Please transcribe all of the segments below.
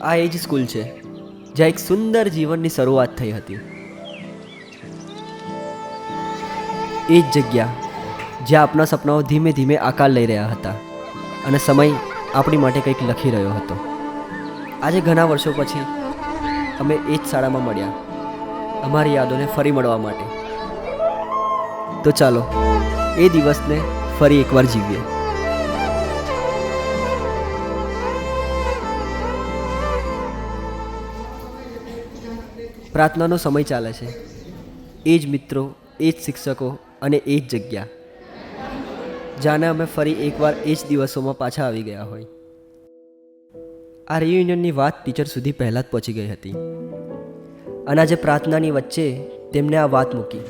આ એ જ સ્કૂલ છે જ્યાં એક સુંદર જીવનની શરૂઆત થઈ હતી. એ જ જગ્યા જ્યાં આપણા સપનાઓ ધીમે ધીમે આકાર લઈ રહ્યા હતા અને સમય આપણી માટે કંઈક લખી રહ્યો હતો. આજે ઘણા વર્ષો પછી અમે એ જ શાળામાં મળ્યા, અમારી યાદોને ફરી મળવા માટે. તો ચાલો એ દિવસને ફરી એકવાર જીવીએ. પ્રાર્થનાનો સમય ચાલે છે. એ જ મિત્રો, એ જ શિક્ષકો અને એ જ જગ્યા, જાણે અમે ફરી એકવાર એ જ દિવસોમાં પાછા આવી ગયા હોય. આ રિયુનિયનની વાત ટીચર સુધી પહેલાં જ પહોંચી ગઈ હતી અને આજે પ્રાર્થનાની વચ્ચે તેમને આ વાત મૂકી.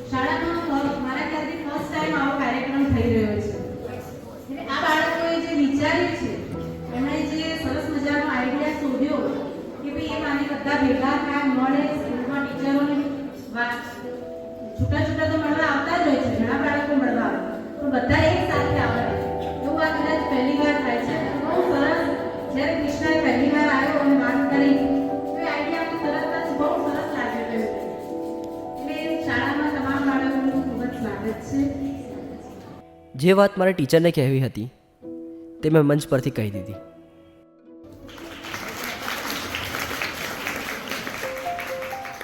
છૂટા છૂટા તો મળવા આવતા જ હોય છે, ઘણા બાળકો મળવા આવે પણ બધા એક સાથે આવે એવું આ કદાચ પહેલી વાર થાય છે. બહુ સરસ. જ્યારે કૃષ્ણએ પહેલી વાર આવ્યો અને વાત કરી તો એ આઈડિયા તરત જ બહુ સરસ લાગ્યો હતો. એટલે શાળામાં તમામ બાળકોનું ખૂબ જ સ્વાગત છે. જે વાત મારા ટીચરને કહેવી હતી તે મેં મંચ પરથી કહી દીધી.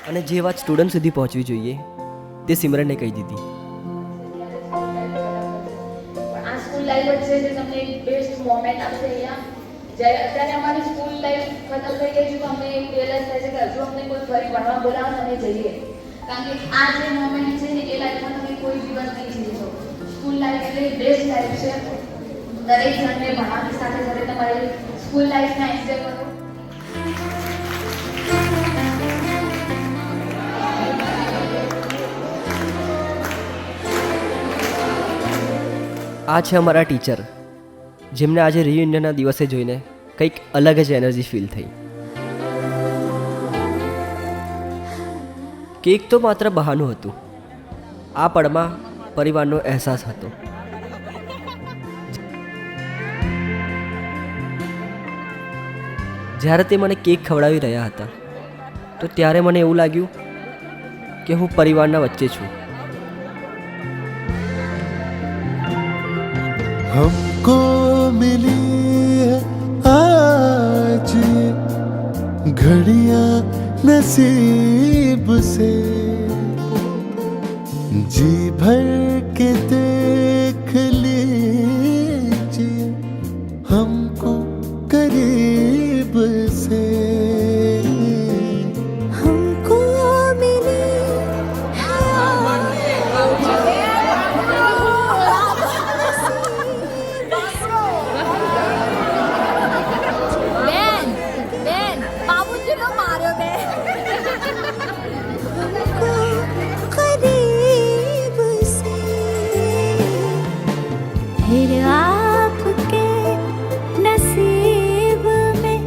અને જે વાત સ્ટુડન્ટ સુધી પહોંચવી જોઈએ તે સિમરને કહી દીધી. આ સ્કૂલ લાઈફ છે જે તમને એક બેસ્ટ મોમેન્ટ આપશે અહીંયા. જ્યારે અત્યારે અમારી સ્કૂલ લાઈફ ખતમ થઈ ગઈ છે તો અમને રિયલાઇઝ થાય છે કે હજુ અમને કોઈ ફરી ભણવા બોલાવે તો અમે જઈએ, કારણ કે આ જે મોમેન્ટ છે ને એ લાઈફમાં તમે કોઈ દિવસ નહીં જીવી શકો. સ્કૂલ લાઈફ એટલે બેસ્ટ લાઈફ છે. દરેક જણને ભણવાની સાથે સાથે તમારી સ્કૂલ લાઈફને એન્જોય કરો. આ છે અમારા ટીચર, જેમને આજે રિયુનિયનના દિવસે જોઈને કંઈક અલગ જ એનર્જી ફીલ થઈ. કેક તો માત્ર બહાનું હતું, આ પળમાં પરિવારનો અહેસાસ હતો. જ્યારે તે મને કેક ખવડાવી રહ્યા હતા તો ત્યારે મને એવું લાગ્યું કે હું પરિવારના વચ્ચે છું. हमको मिली है आज घड़ियां नसीब से, जी भर के देख लीजिए हमको करीब से. हमको मिली બેન બાબુજીનો માર્યો બે करीब से, फिर आपके नसीब में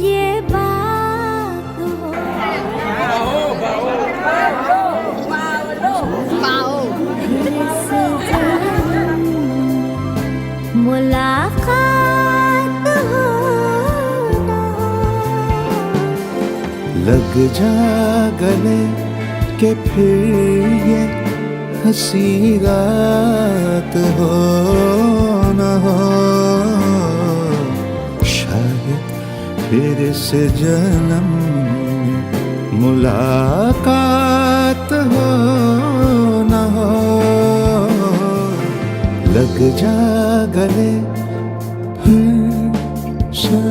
ये बात हो. मुलाकात हो ना लग जा गले के फिर ये हंसी रात हो न हो, शायद फिर से जन्म में मुलाकात हो न हो. लग जा गले फिर से.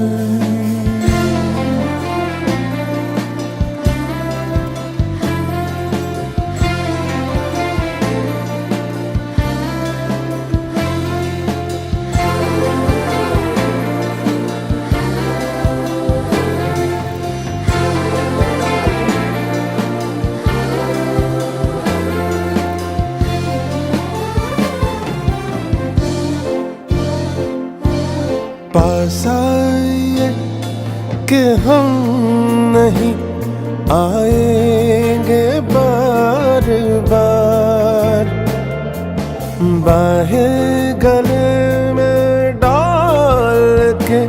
पास आए कि हम नहीं आएंगे बार बार, बाहें गले में डाल के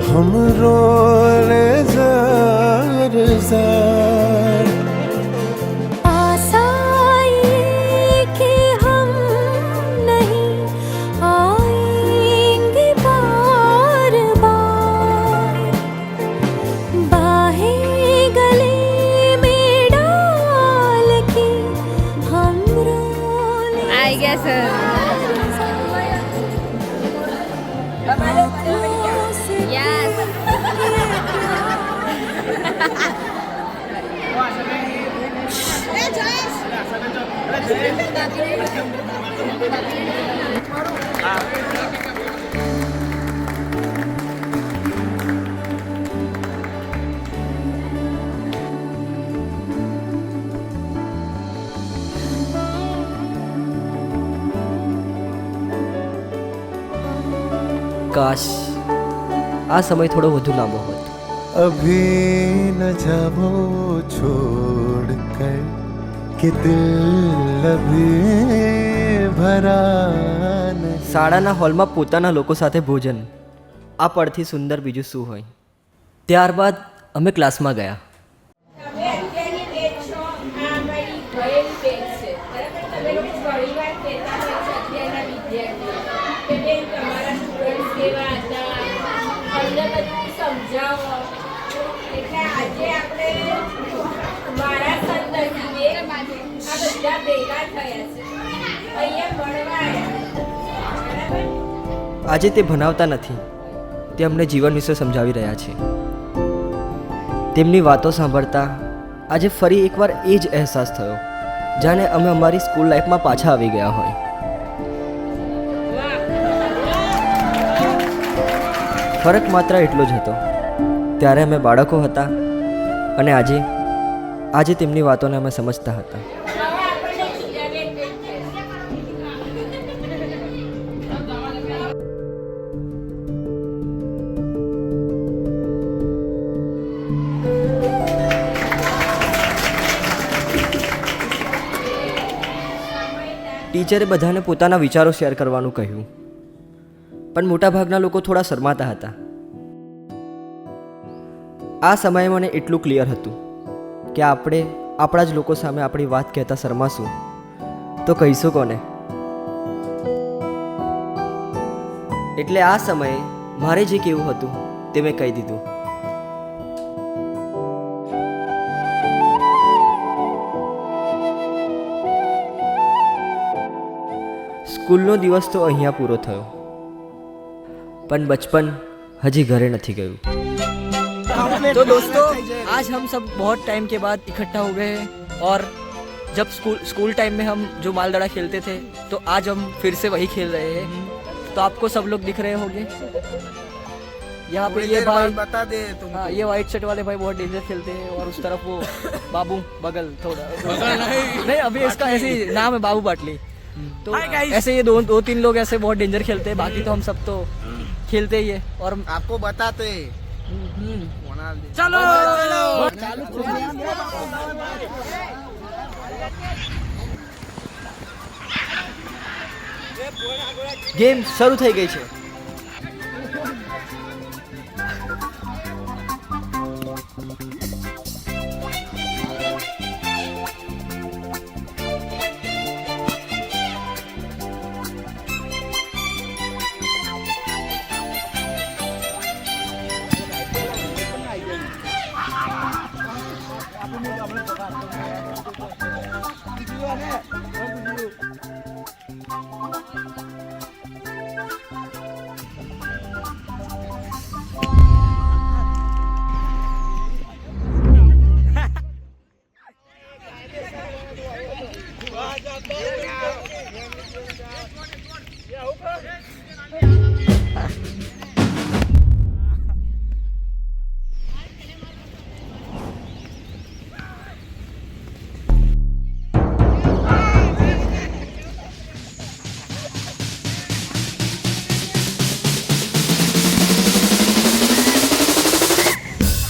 हम रो ले जा इंतजार पास आइए कि हम नहीं आएंगे बार बार बाहें गले में डाल के हम रोने आई गया सर यस કાશ આ સમય થોડો વધુ લાંબો હોત. अभी न जाओ छोड़ कर कि दिल अभी भरा नहीं. શાળાના હોલમાં પોતાના લોકો સાથે ભોજન, આ પડથી સુંદર બીજું શું હોય. ત્યારબાદ અમે ક્લાસમાં ગયા. તમે અત્યારની બેચ છો, આ મારી ગયેલી બેચ છે, બરાબર? તમે લોકો ઘણી વાર કહેતા હોય છે અત્યારના વિદ્યાર્થીઓ કે બેન તમારા સ્ટુડન્ટ્સ કેવા હતા, અમને બધું સમજાવો. એટલે આજે આપણે મારા સંદર્ભે આ બધા ભેગા થયા છે, અહીંયા ભણવા આવ્યા, બરાબર? આજે તે ભણાવતા નથી, તે અમને જીવન વિશે સમજાવી રહ્યા છે. તેમની વાતો સાંભળતા આજે ફરી એકવાર એ જ અહેસાસ થયો જાણે અમે અમારી સ્કૂલ લાઈફમાં પાછા આવી ગયા હોય. ફરક માત્ર એટલો જ હતો, ત્યારે અમે બાળકો હતા અને આજે તેમની વાતોને અમે સમજતા હતા. હવે આપણને જીજાબેન કંઈક કહેશે. ટીચરે બધાને પોતાના વિચારો શેર કરવાનું કહ્યું, પણ મોટાભાગના લોકો થોડા શરમાતા હતા. આ સમયે મને એટલું ક્લિયર હતું કે આપણે આપણા જ લોકો સામે આપણી વાત કહેતા શરમાશું તો કહીશું કોને. એટલે આ સમયે મારે જે કહેવું હતું તે મેં કહી દીધું. સ્કૂલનો દિવસ તો અહીંયા પૂરો થયો, પણ बचपन हजी घरे नहीं गયું. तो दोस्तों आज हम सब बहुत टाइम के बाद इकट्ठा हो गए हैं और जब स्कूल टाइम में हम जो मालदड़ा खेलते थे तो आज हम फिर से वही खेल रहे हैं. तो आपको सब लोग दिख रहे होंगे यहाँ पे ये भाई बता दे तुम. हाँ, ये व्हाइट शर्ट वाले भाई बहुत डेंजर खेलते हैं और उस तरफ वो बाबू बगल थोड़ा नहीं अभी इसका ऐसे ही नाम है बाबू बाटली. तो ऐसे ये दो तीन लोग ऐसे बहुत डेंजर खेलते हैं, बाकी तो हम सब तो खेलते ही है और आपको बताते चलो गेम शुरू થઈ ગઈ છે.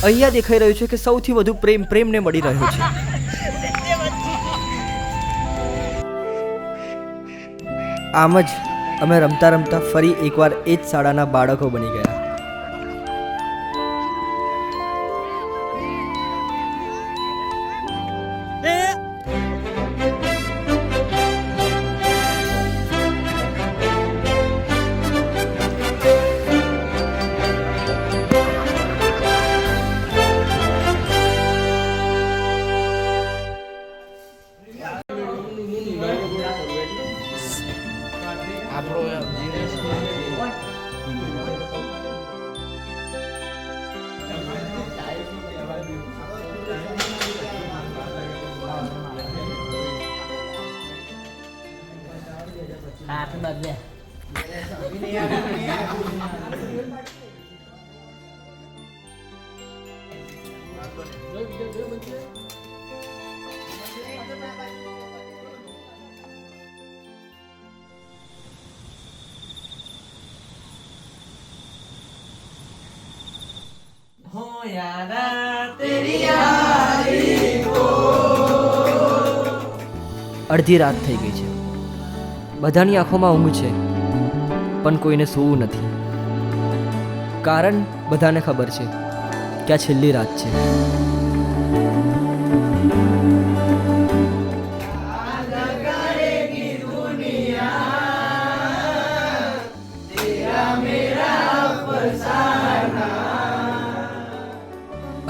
અહીંયા દેખાઈ રહ્યું છે કે સૌથી વધુ પ્રેમને મળી રહ્યો છે. આમ જ અમે રમતા રમતા ફરી એકવાર એ જ શાળાના બાળકો બની ગયા. અડધી રાત થઈ ગઈ છે. બધાની આંખોમાં ઊંઘ છે, પણ કોઈને સૂવું નથી. કારણ બધાને ખબર છે કે આ છેલ્લી રાત છે.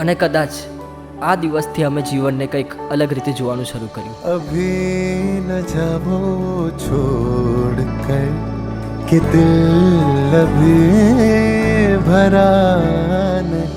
અને કદાચ આ દિવસથી અમે જીવનને કંઈક અલગ રીતે જોવાનું શરૂ કર્યું. अभी न जाओ छोड़ कर कि दिल अभी भरा नहीं.